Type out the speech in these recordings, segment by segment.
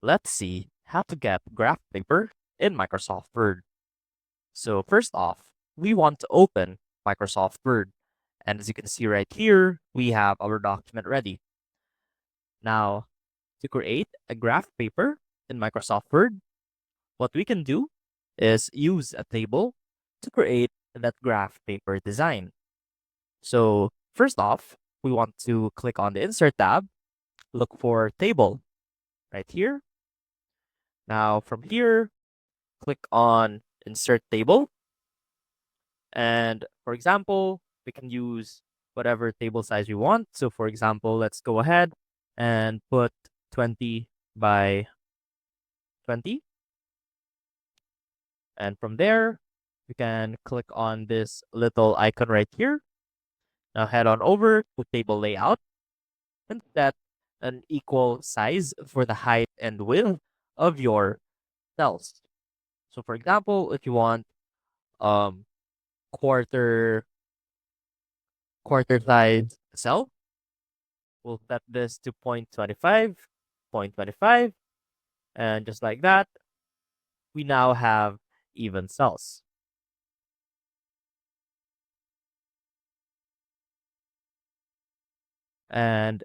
Let's see how to get graph paper in Microsoft Word. So first off, we want to open Microsoft Word. And as you can see right here, we have our document ready. Now, to create a graph paper in Microsoft Word, what we can do is use a table to create that graph paper design. So first off, we want to click on the Insert tab, look for Table right here. Now from here, click on Insert Table. And for example, we can use whatever table size we want. So for example, let's go ahead and put 20 by 20. And from there, we can click on this little icon right here. Now head on over to table layout and set an equal size for the height and width of your cells. So for example, if you want um quarter quarter size cell, we'll set this to 0.25, 0.25, and just like that, we now have even cells. And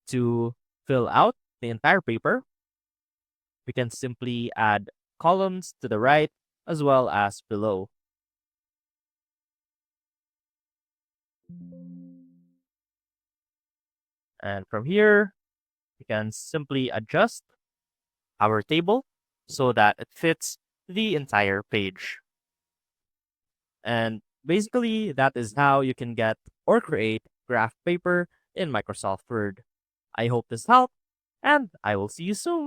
to fill out the entire paper, we can simply add columns to the right as well as below. And from here, we can simply adjust our table so that it fits the entire page. And basically, that is how you can get or create graph paper in Microsoft Word. I hope this helped, and I will see you soon.